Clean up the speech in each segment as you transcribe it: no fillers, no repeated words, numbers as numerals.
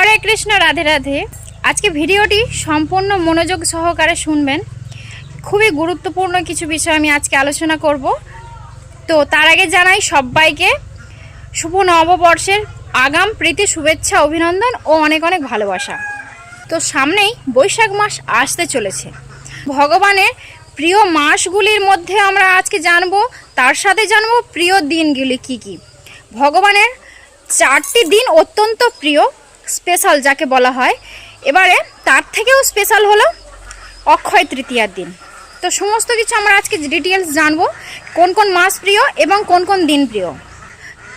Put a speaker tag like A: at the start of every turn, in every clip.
A: হরে কৃষ্ণ, রাধে রাধে। আজকে ভিডিওটি সম্পূর্ণ মনোযোগ সহকারে শুনবেন। খুবই গুরুত্বপূর্ণ কিছু বিষয় আমি আজকে আলোচনা করব। তো তার আগে জানাই সবাইকে শুভ নববর্ষের আগাম প্রীতি শুভেচ্ছা, অভিনন্দন ও অনেক অনেক ভালোবাসা। তো সামনেই বৈশাখ মাস আসতে চলেছে। ভগবানের প্রিয় মাসগুলির মধ্যে আমরা আজকে জানবো, তার সাথে জানবো প্রিয় দিনগুলি কি কি। ভগবানের 4টি দিন অত্যন্ত প্রিয়, স্পেশাল যাকে বলা হয়। এবারে তার থেকেও স্পেশাল হলো অক্ষয় তৃতীয়ার দিন। তো সমস্ত কিছু আমরা আজকে ডিটেলস জানবো, কোন কোন মাস প্রিয় এবং কোন কোন দিন প্রিয়,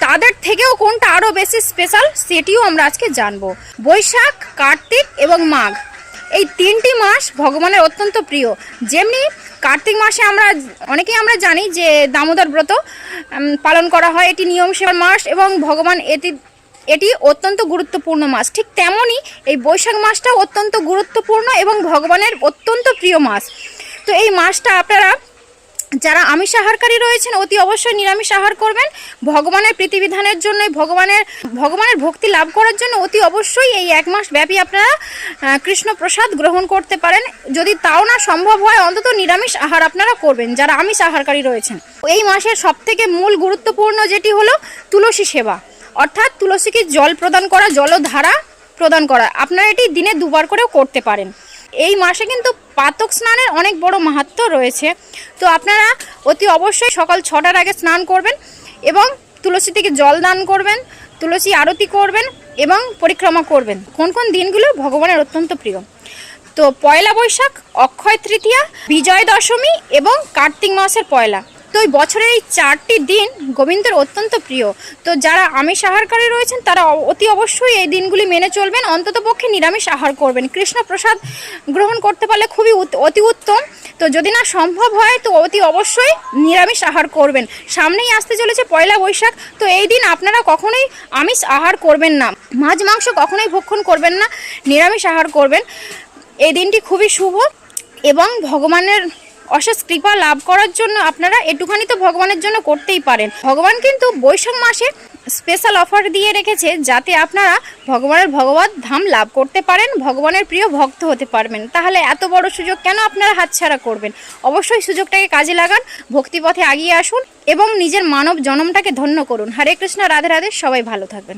A: তাদের থেকেও কোনটা আরও বেশি স্পেশাল সেটিও আমরা আজকে জানবো। বৈশাখ, কার্তিক এবং মাঘ, এই 3টি মাস ভগবানের অত্যন্ত প্রিয়। যেমনি কার্তিক মাসে অনেকেই আমরা জানি যে দামোদর ব্রত পালন করা হয়, এটি নিয়ম সেবার মাস এবং ভগবান এটি অত্যন্ত গুরুত্বপূর্ণ মাস। ঠিক তেমনই এই বৈশাখ মাসটাও অত্যন্ত গুরুত্বপূর্ণ এবং ভগবানের অত্যন্ত প্রিয় মাস। তো এই মাসটা আপনারা যারা আমিষ আহারকারী রয়েছেন অতি অবশ্যই নিরামিষ আহার করবেন। ভগবানের প্রীতিবিধানের জন্য, ভগবানের ভক্তি লাভ করার জন্য অতি অবশ্যই এই 1 মাস ব্যাপী আপনারা কৃষ্ণ প্রসাদ গ্রহণ করতে পারেন। যদি তাও না সম্ভব হয়, অন্তত নিরামিষ আহার আপনারা করবেন যারা আমিষ আহারকারী রয়েছেন। এই মাসের সবথেকে মূল গুরুত্বপূর্ণ যেটি হলো তুলসী সেবা, অর্থাৎ তুলসীকে জল প্রদান করা, জলধারা প্রদান করা। আপনারা এটি দিনে 2 বার করেও করতে পারেন। এই মাসে কিন্তু পাতক স্নানের অনেক বড় মাহাত্ম্য রয়েছে। তো আপনারা অতি অবশ্যই সকাল 6টার আগে স্নান করবেন এবং তুলসী থেকে জল দান করবেন, তুলসী আরতি করবেন এবং পরিক্রমা করবেন। কোন কোন দিনগুলো ভগবানের অত্যন্ত প্রিয়? তো পয়লা বৈশাখ, অক্ষয় তৃতীয়া, বিজয় দশমী এবং কার্তিক মাসের পয়লা। তো এই বছরের এই 4টি দিন গোবিন্দের অত্যন্ত প্রিয়। তো যারা আমিষ আহারকারী রয়েছেন তারা অতি অবশ্যই এই দিনগুলি মেনে চলবেন, অন্তত পক্ষে নিরামিষ আহার করবেন। কৃষ্ণ প্রসাদ গ্রহণ করতে পারলে খুবই অতি উত্তম। তো যদি না সম্ভব হয় তো অতি অবশ্যই নিরামিষ আহার করবেন। সামনেই আসতে চলেছে পয়লা বৈশাখ। তো এই দিন আপনারা কখনোই আমিষ আহার করবেন না, মাছ মাংস কখনোই ভক্ষণ করবেন না, নিরামিষ আহার করবেন। এই দিনটি খুবই শুভ এবং ভগবানের অশেষ কৃপা লাভ করার জন্য আপনারা একটুখানি তো ভগবানের জন্য করতেই পারেন। ভগবান কিন্তু বৈশাখ মাসে স্পেশাল অফার দিয়ে রেখেছে যাতে আপনারা ভগবানের ভগবত ধাম লাভ করতে পারেন, ভগবানের প্রিয় ভক্ত হতে পারবেন। তাহলে এত বড় সুযোগ কেন আপনারা হাতছাড়া করবেন? অবশ্যই সুযোগটাকে কাজে লাগান, ভক্তিপথে এগিয়ে আসুন এবং নিজের মানব জন্মটাকে ধন্য করুন। হরে কৃষ্ণ, রাধে রাধে। সবাই ভালো থাকবেন।